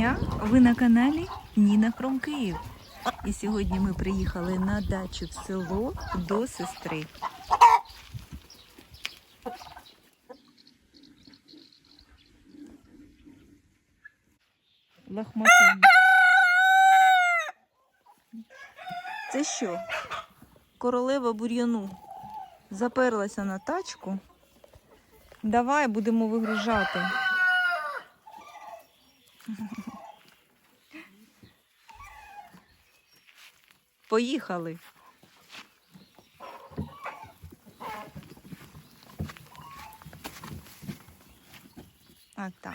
дня! Ви на каналі Ніна From Київ. І сьогодні ми приїхали на дачу в село до сестри. Лахматин. Це що? Королева бур'яну. Заперлася на тачку. Давай будемо вигружати. Поїхали. А так.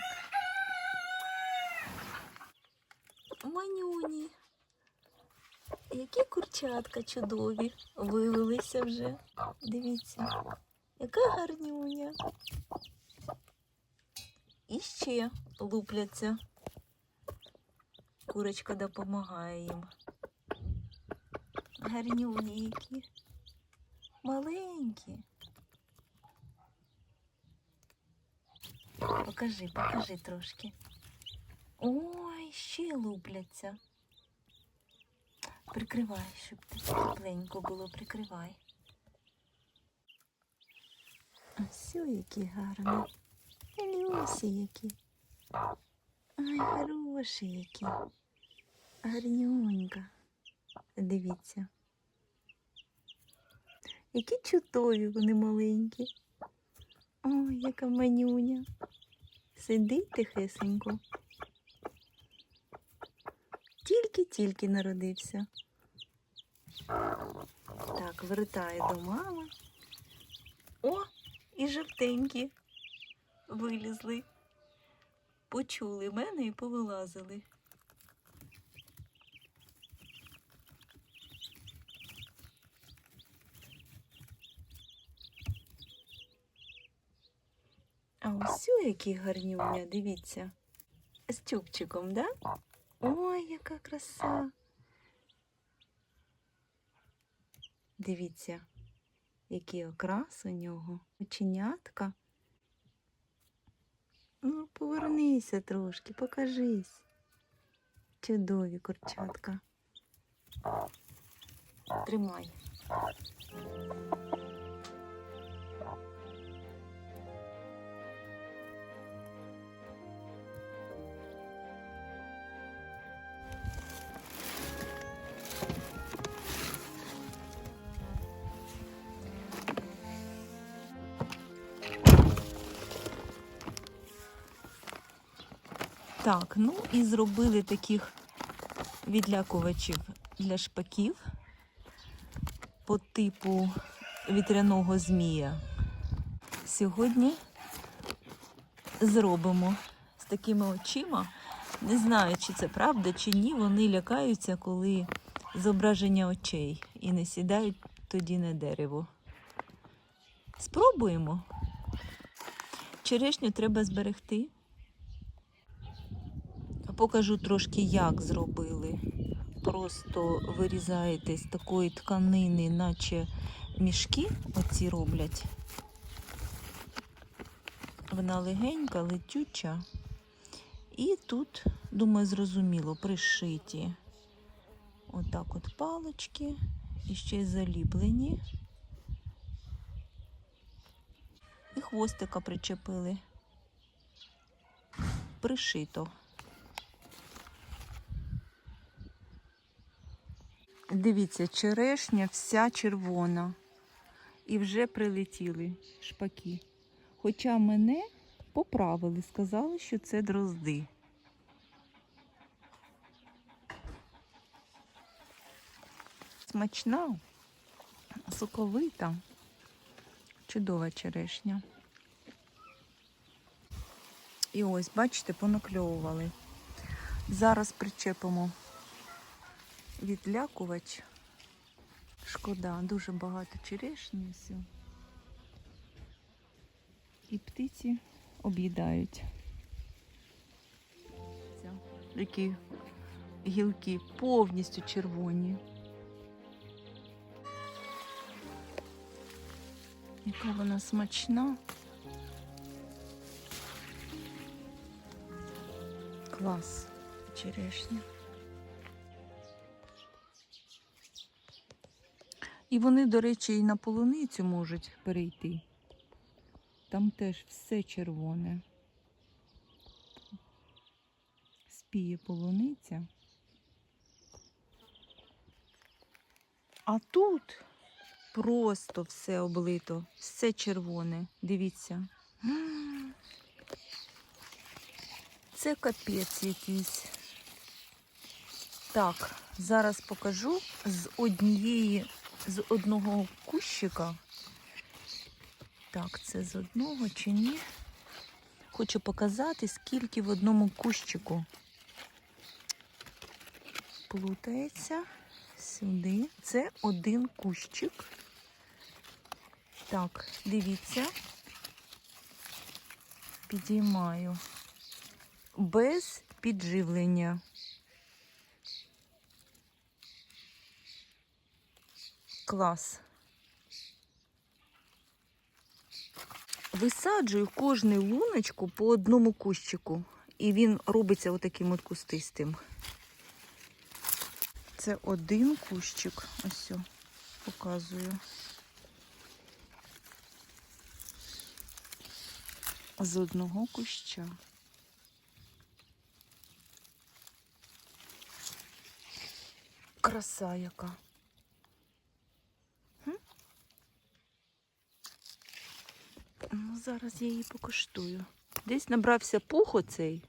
Манюні. Які курчатка чудові. Вивелися вже. Дивіться, яка гарнюня. І ще лупляться. Курочка допомагає їм. Гарнюні які. Маленькі. Покажи трошки. Ой, ще лупляться. Прикривай, щоб тепленько було, прикривай. Ось які гарні. Люсі які. Ай, хороші які. Гарнюнька. Дивіться. Які чудові вони маленькі. Ой, яка манюня. Сидить тихесенько. Тільки народився. Так, вертає до мами. О, і жовтенькі вилізли. Почули мене і повилазили. А ось які гарнюня, дивіться. З чубчиком, да? Ой, яка краса. Дивіться, який окрас у нього. Оченятка. Ну, повернися трошки, покажись. Чудові курчатка. Тримай. Так, ну і зробили таких відлякувачів для шпаків по типу вітряного змія. Сьогодні зробимо з такими очима. Не знаю, чи це правда, чи ні. Вони лякаються, коли зображення очей і не сідають тоді на дерево. Спробуємо. Черешню треба зберегти. Покажу трошки, як зробили. Просто вирізаєте з такої тканини, наче мішки оці роблять. Вона легенька, летюча. І тут, думаю, зрозуміло, пришиті. Отак от палички. І ще й заліплені. І хвостика причепили. Пришито. Дивіться, черешня вся червона. І вже прилетіли шпаки. Хоча мене поправили, сказали, що це дрозди. Смачна, соковита, чудова черешня. І ось, бачите, понакльовували. Зараз причепимо відлякувач. Шкода, дуже багато черешні. І птиці об'їдають. Такі гілки повністю червоні. Яка вона смачна. Клас. черешня. І вони, до речі, і на полуницю можуть перейти. Там теж все червоне. Спіє полуниця. А тут просто все облито, все червоне. Дивіться. Це капець якийсь. Так, зараз покажу з одного кущика. Так, це з одного чи ні? Хочу показати, скільки в одному кущику. Плутається сюди. Це один кущик. Так, дивіться. Підіймаю. Без підживлення. Клас. Висаджую кожну луночку по одному кущику. І він робиться отаким от кустистим. Це один кущик. Ось, показую. З одного куща. Краса яка. Ну, зараз я її покуштую. Десь набрався пух оцей.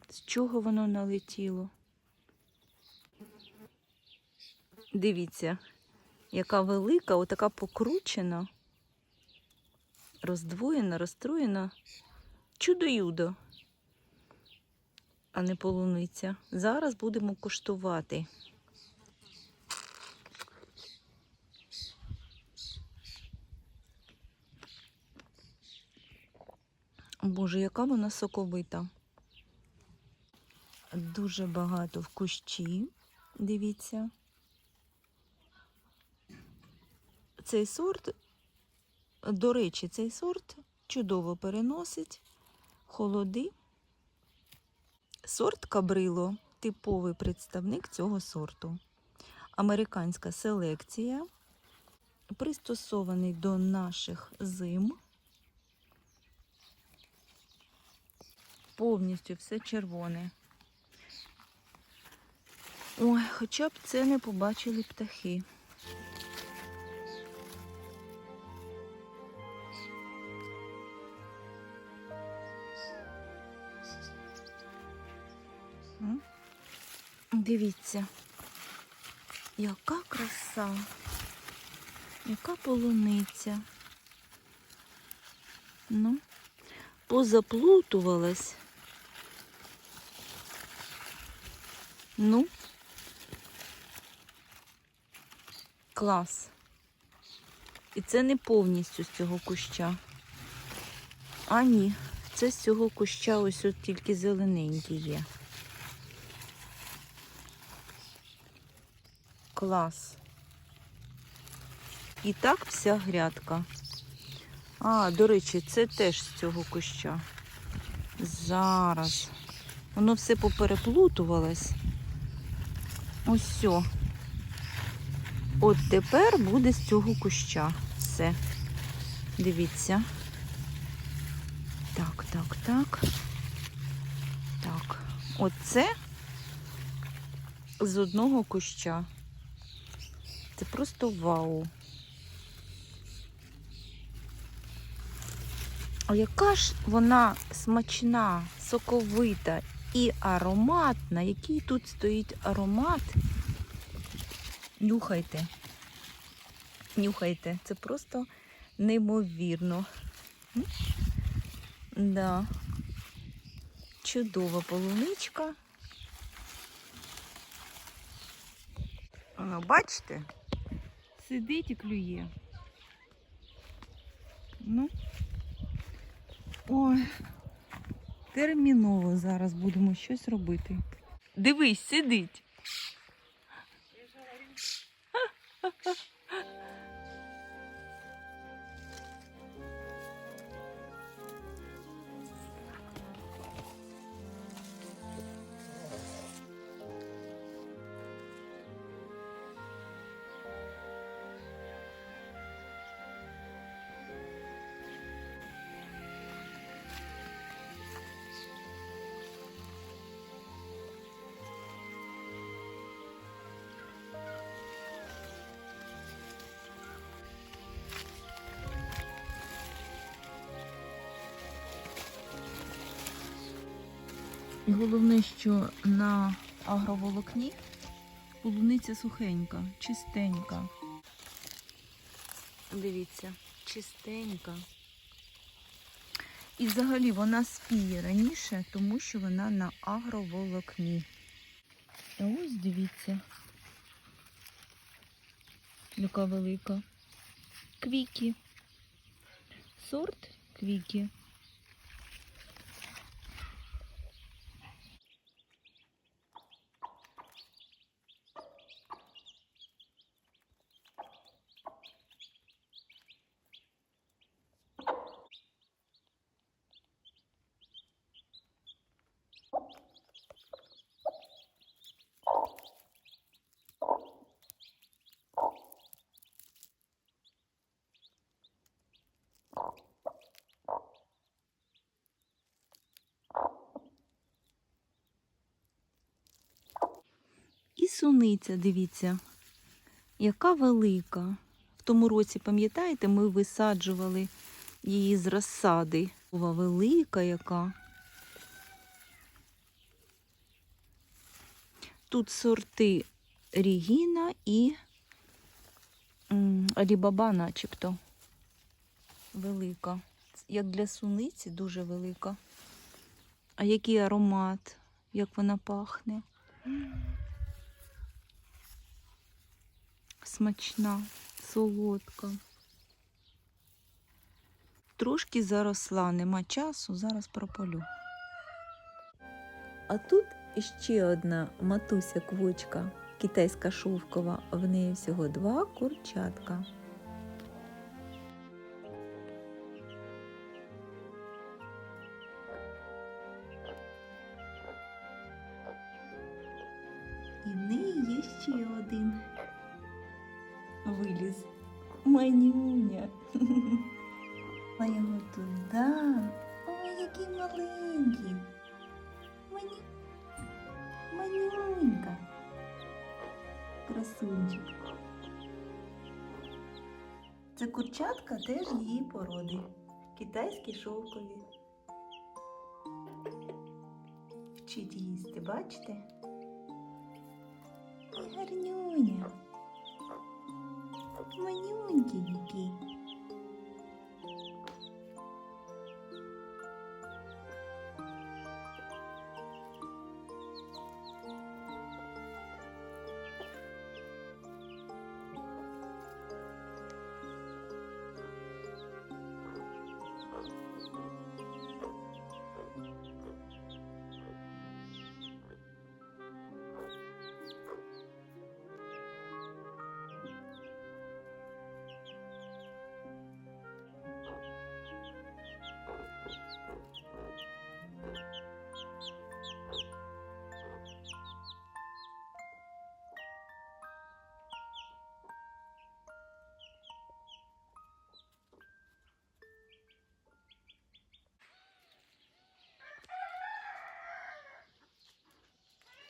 З чого воно налетіло? Дивіться, яка велика, отака покручена, роздвоєна, розстроєна. Чудо-юдо, а не полуниця. Зараз будемо куштувати. Боже, яка вона соковита. Дуже багато в кущі, дивіться. Цей сорт, до речі, цей сорт чудово переносить холоди. Сорт Кабрило – типовий представник цього сорту. Американська селекція, пристосований до наших зим. Повністю все червоне. Ой, хоча б це не побачили птахи. Дивіться, яка краса, яка полуниця. Ну, позаплутувалась. Ну, клас. І це не повністю з цього куща. А ні, це з цього куща ось от тільки зелененькі є. Клас. І так вся грядка. А, до речі, це теж з цього куща. Зараз. Воно все попереплутувалось. Ось все. От тепер буде з цього куща. Все. Дивіться. Так, так, так. Так. Оце з одного куща. Це просто вау. А яка ж вона смачна, соковита і ароматна. Який тут стоїть аромат. Нюхайте. Нюхайте. Це просто неймовірно. Да. Чудова полуничка. Бачите? Сидить і клює. Ну. Ой. Терміново зараз будемо щось робити. Дивись, сидить. І головне, що на агроволокні полуниця сухенька, чистенька. Дивіться, чистенька. І взагалі вона спіє раніше, тому що вона на агроволокні. А ось дивіться, яка велика. Квікі. Сорт Квікі. І суниця, дивіться, яка велика. В тому році, пам'ятаєте, ми висаджували її з розсади. Була велика яка. Тут сорти Регіна і Алібаба начебто. Велика. Як для суниці, дуже велика. А який аромат, як вона пахне. Смачна, солодка. Трошки заросла, нема часу, зараз прополю. А тут ще одна матуся-квочка, китайська шовкова, в неї всього 2 курчатка. І в неї є ще один. Виліз. Манюня. А його туди. Ой, який маленький. Манюнька. Красунчик. Це курчатка теж її породи. Китайські шовкові. Вчить їсти, бачите? Ой, гарнюня. Манюнький який.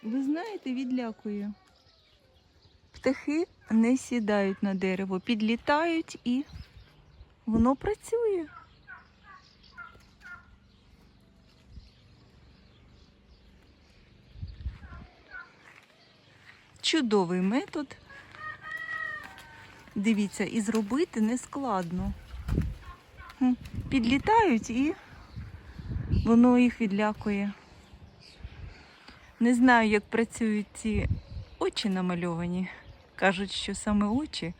Ви знаєте, відлякує. Птахи не сідають на дерево, підлітають і воно працює. Чудовий метод. Дивіться, і зробити не складно. Підлітають і воно їх відлякує. Не знаю, як працюють ці очі намальовані. Кажуть, що саме очі.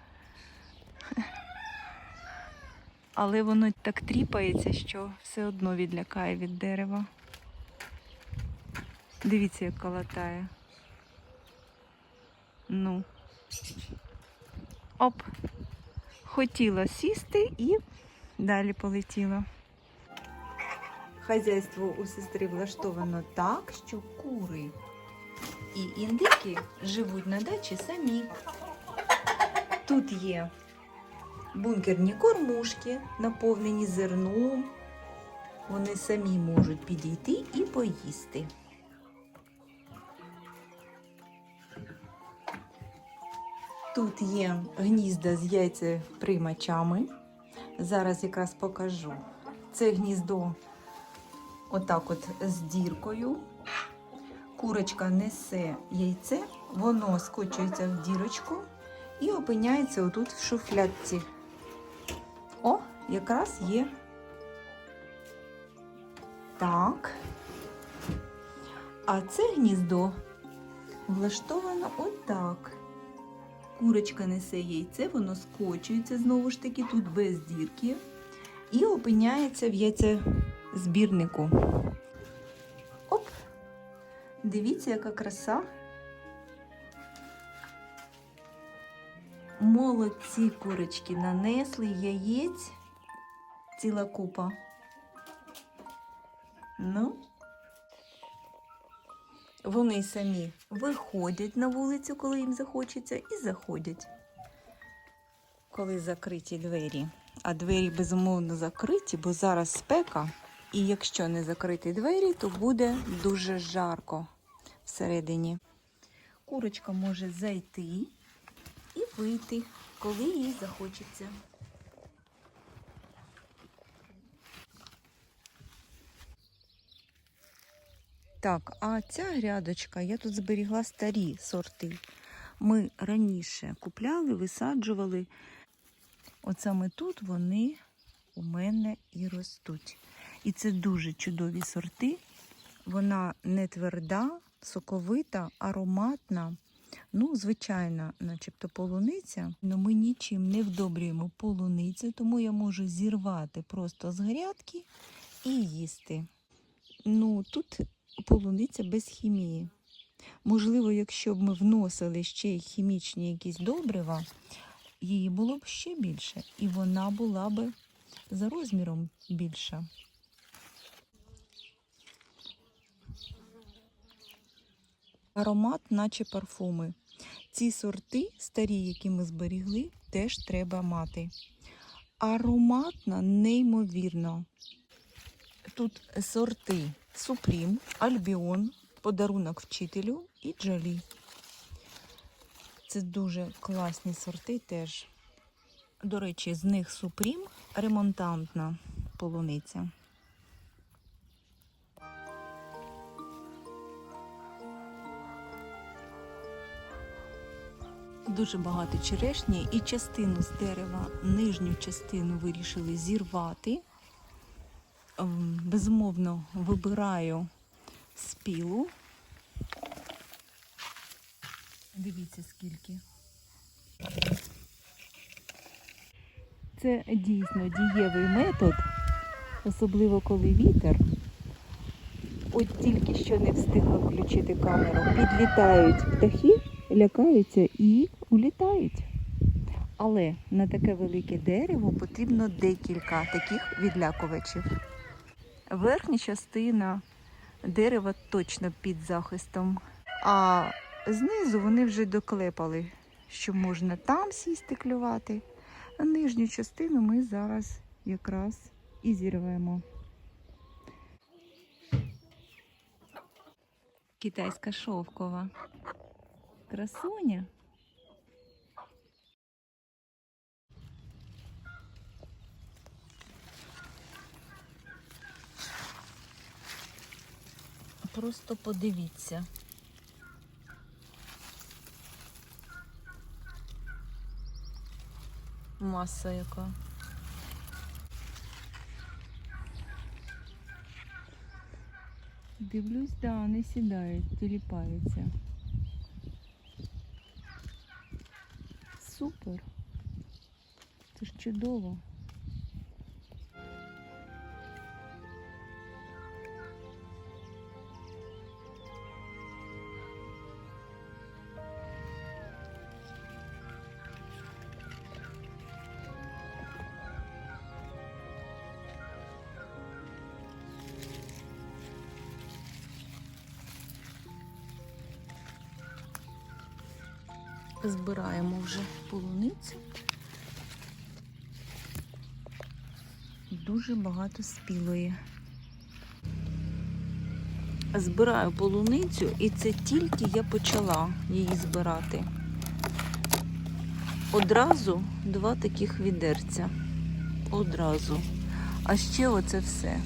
Але воно так тріпається, що все одно відлякає від дерева. Дивіться, як калатає. Ну. Оп. Хотіла сісти і далі полетіла. Хазяйство у сестри влаштовано так, що кури і індики живуть на дачі самі. Тут є бункерні кормушки, наповнені зерном. Вони самі можуть підійти і поїсти. Тут є гнізда з яйцеприймачами. Зараз якраз покажу. Це гніздо отак от з діркою. курочка несе яйце, воно скочується в дірочку і опиняється отут в шуфлядці. О, якраз є. Так. А це гніздо влаштовано отак. Курочка несе яйце, воно скочується, знову ж таки, тут без дірки. І опиняється в яйцезбірнику. Оп! Дивіться, яка краса. Молодці курочки, нанесли яєць ціла купа. Ну, вони самі виходять на вулицю, коли їм захочеться, і заходять, коли закриті двері. А двері, безумовно, закриті, бо зараз спека. І якщо не закрити двері, то буде дуже жарко всередині. Курочка може зайти і вийти, коли їй захочеться. Так, а ця грядочка, я тут зберігла старі сорти. Ми раніше купляли, висаджували. От саме тут вони у мене і ростуть. І це дуже чудові сорти. Вона не тверда, соковита, ароматна. Ну, звичайна, начебто полуниця. Но ми нічим не вдобрюємо полуницю, тому я можу зірвати просто з грядки і їсти. Ну, тут полуниця без хімії. Можливо, якщо б ми вносили ще й хімічні якісь добрива, її було б ще більше, і вона була б за розміром більша. Аромат, наче парфуми. Ці сорти, старі, які ми зберігли, теж треба мати. Ароматна, неймовірно. Тут сорти Супрім, Альбіон, Подарунок вчителю і Джолі. Це дуже класні сорти теж. До речі, з них Супрім ремонтантна полуниця. Дуже багато черешні і частину з дерева, нижню частину вирішили зірвати. Безумовно, вибираю спілу. Дивіться, скільки. Це дійсно дієвий метод, особливо коли вітер. От тільки що не встигла включити камеру. Підлітають птахи, лякаються і улітають. Але на таке велике дерево потрібно декілька таких відлякувачів. Верхня частина дерева точно під захистом, а знизу вони вже доклепали, що можна там сісти клювати. А нижню частину ми зараз якраз і зірвемо. Китайська шовкова. Красуня. Просто подивіться. Маса яка. Дивлюсь, да, не сідають, тіліпаються. Супер. Це ж чудово. Збираємо вже полуницю. Дуже багато спілої. Збираю полуницю, і це тільки я почала її збирати. Одразу 2 таких відерця. Одразу. А ще оце все.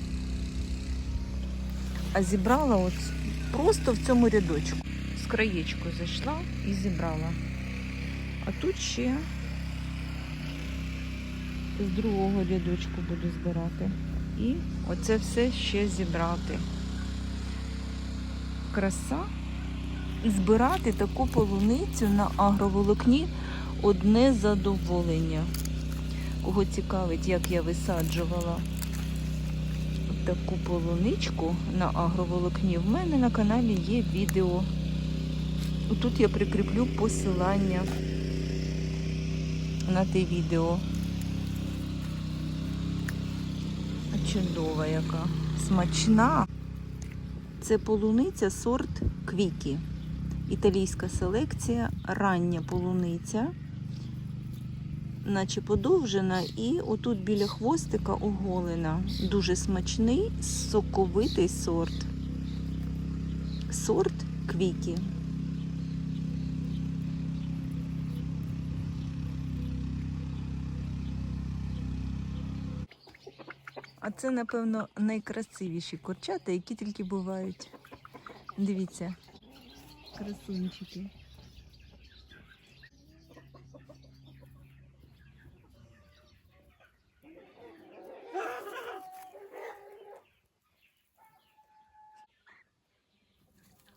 а зібрала от просто в цьому рядочку. З краєчку зайшла і зібрала. А тут ще з другого рядочку буду збирати. І оце все ще зібрати. Краса. І збирати таку полуницю на агроволокні одне задоволення. Кого цікавить, як я висаджувала таку полуничку на агроволокні, в мене на каналі є відео. Тут я прикріплю посилання на те відео. Чудова яка, смачна. Це полуниця сорт Квікі. Італійська селекція, рання полуниця, наче подовжена, і отут біля хвостика оголена. Дуже смачний, соковитий сорт. Сорт Квікі. А це, напевно, найкрасивіші курчата, які тільки бувають. Дивіться, красунчики.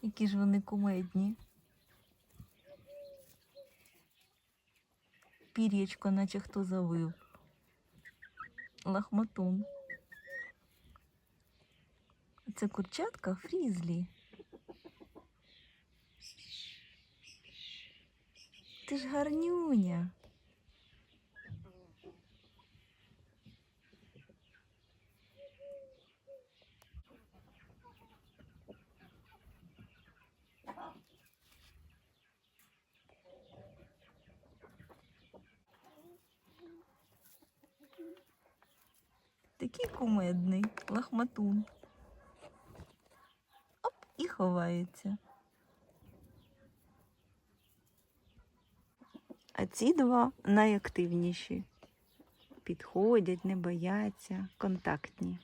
Які ж вони кумедні. Пір'ячко, наче хто завив. Лахматун. Це курчатка фрізлі. Ти ж гарнюня. Такий кумедний лахматун. Оп, і ховається. А ці два найактивніші. Підходять, не бояться, контактні.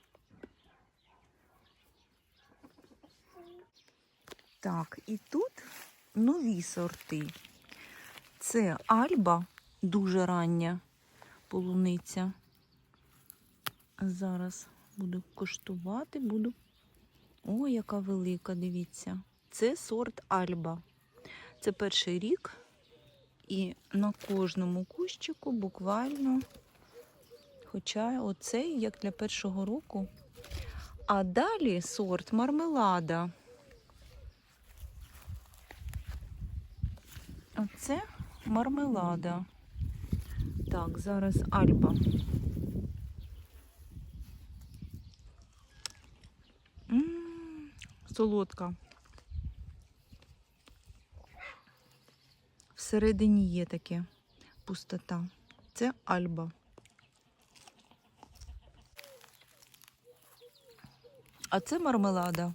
Так, і тут нові сорти. Це Альба, дуже рання полуниця. Зараз буду коштувати, О, яка велика, дивіться. Це сорт Альба. Це перший рік. І на кожному кущику буквально, хоча оцей, як для першого року. А далі сорт Мармелада. Оце Мармелада. Так, зараз Альба. Солодка. Всередині є таке пустота. Це Альба. А це Мармелада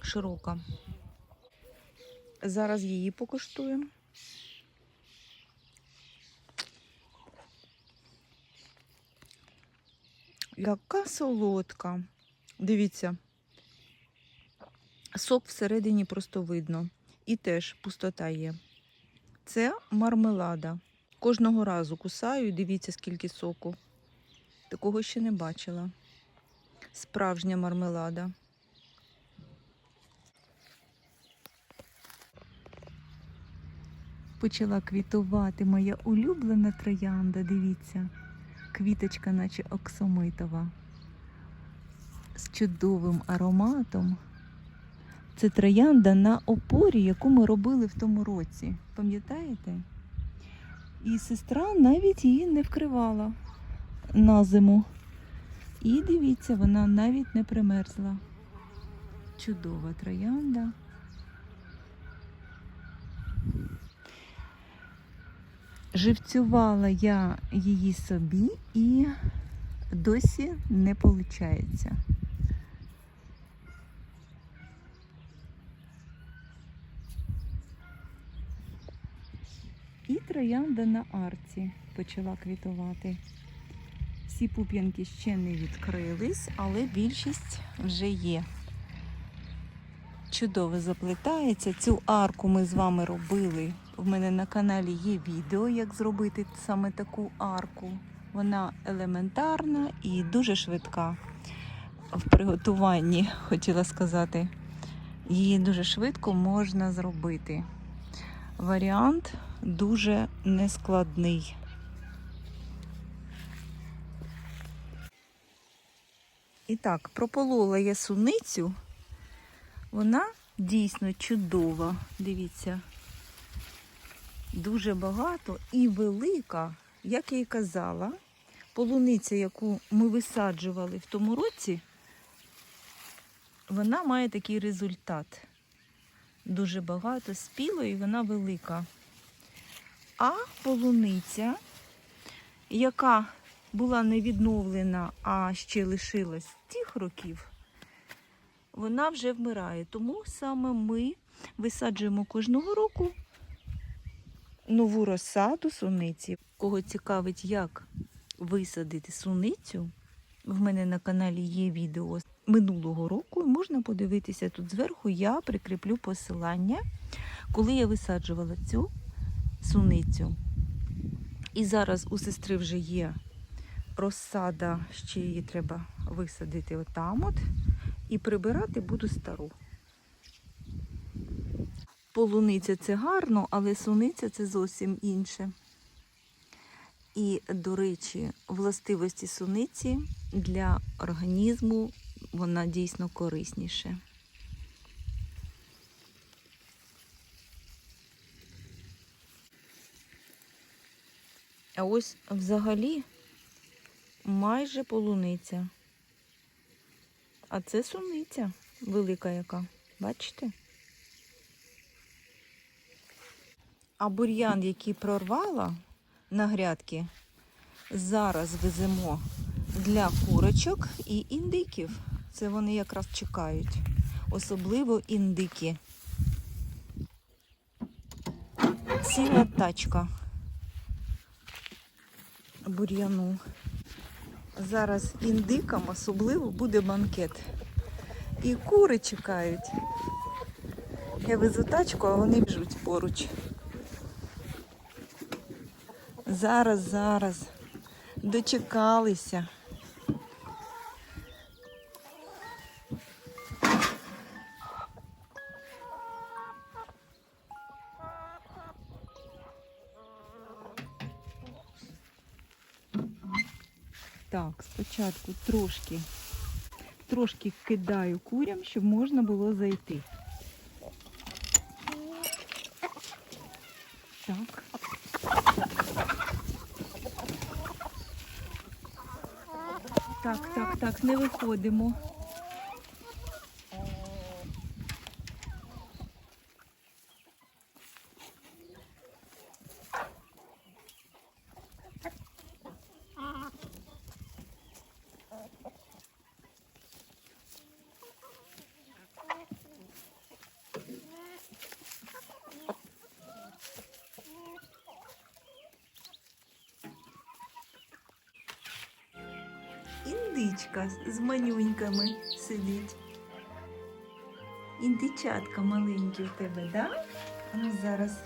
широка. Зараз її покуштуємо. Яка солодка. Дивіться. Сок всередині просто видно. І теж пустота є. Це Мармелада. Кожного разу кусаю і дивіться, скільки соку. Такого ще не бачила. Справжня Мармелада. Почала квітувати моя улюблена троянда, дивіться. Квіточка наче оксамитова. З чудовим ароматом. Це троянда на опорі, яку ми робили в тому році. Пам'ятаєте? І сестра навіть її не вкривала на зиму. І дивіться, вона навіть не примерзла. Чудова троянда. Живцювала я її собі і досі не виходить. І троянда на арці почала квітувати. Всі пуп'янки ще не відкрились, але більшість вже є. чудово заплетається. Цю арку ми з вами робили. В мене на каналі є відео, як зробити саме таку арку. Вона елементарна і дуже швидка в приготуванні, хотіла сказати. Її дуже швидко можна зробити. Варіант дуже нескладний. І так, прополола я суницю. Вона дійсно чудова. Дивіться, дуже багато і велика, як я і казала. Полуниця, яку ми висаджували в тому році, вона має такий результат. Дуже багато спіло і вона велика. А полуниця, яка була не відновлена, а ще лишилась з тих років, вона вже вмирає. Тому саме ми висаджуємо кожного року нову розсаду суниці. Кого цікавить, як висадити суницю, в мене на каналі є відео минулого року, можна подивитися тут зверху, я прикріплю посилання, коли я висаджувала цю суницю. І зараз у сестри вже є розсада, ще її треба висадити отам от, і прибирати буду стару. Полуниця це гарно, але суниця це зовсім інше. І, до речі, властивості суниці для організму вона дійсно корисніше. А ось взагалі майже полуниця. А це суниця велика яка. Бачите? А бур'ян, який прорвала на грядки, зараз веземо для курочок і індиків. Це вони якраз чекають. Особливо індики. Ціла тачка бур'яну. Зараз індикам особливо буде банкет. І кури чекають. Я везу тачку, а вони біжуть поруч. Зараз. Дочекалися. Так, спочатку трошки кидаю курям, щоб можна було зайти. Так. Так, не виходимо. Індичка з манюньками сидить. Індичатка маленькі в тебе, да? Ну зараз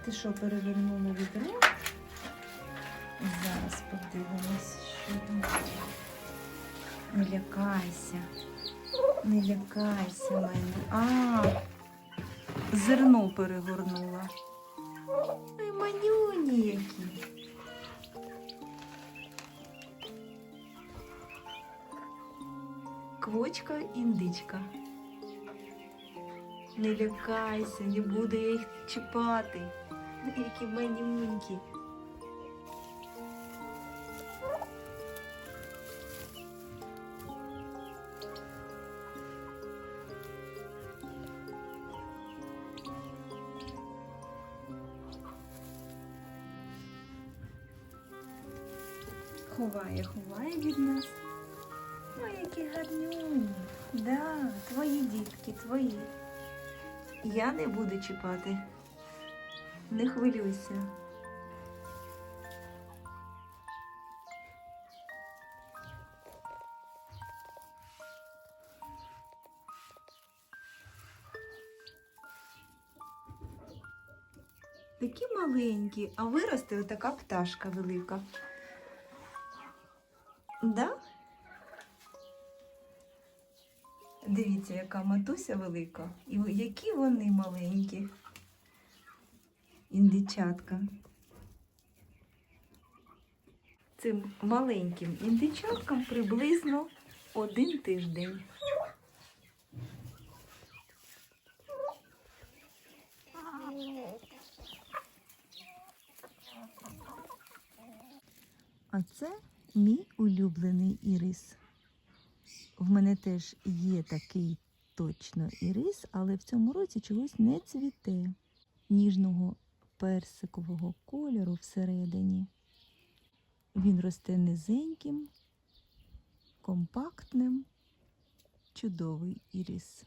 ти що, перевернула відро? Зараз подивимось, що там. Не лякайся. Не лякайся мене. Зерно перегорнула. Ой, манюні які. Квочка, індичка. Не лякайся, не буду я їх чіпати. Які манюнькі. Ховає від нас. Ой, які гарнюні. Да, твої дітки, твої. Я не буду чіпати. Не хвилюйся. такі маленькі, а виросте отака пташка велика. Да? Дивіться, яка матуся велика. І які вони маленькі. Індичатка. Цим маленьким індичаткам приблизно 1 тиждень. А це мій улюблений ірис. В мене теж є такий точно ірис, але в цьому році чогось не цвіте. Ніжного персикового кольору всередині. Він росте низеньким, компактним, чудовий ірис.